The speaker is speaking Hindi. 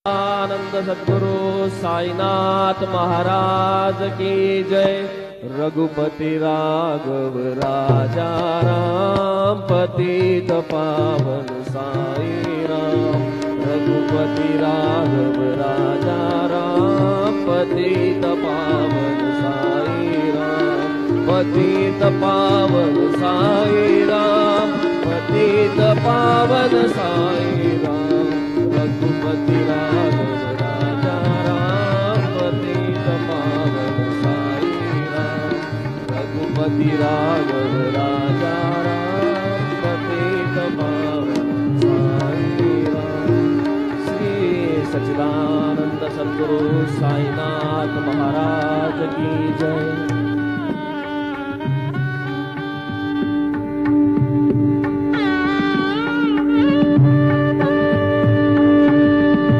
आनंद सद्गुरु साईनाथ महाराज की जय। रघुपति राघव राजा राम, पतित पावन साई राम। रघुपति राघव राजा राम, पतित पावन साई राम। पतित पावन साई राम, पतित पावन साई राम। रघुपति राघव राजा राम, पतित पावन साई राम। रघुपति राघव राजा राम, पतित पावन साई राम। श्री सच्चिदानंद सद्गुरु साईनाथ महाराज की जय।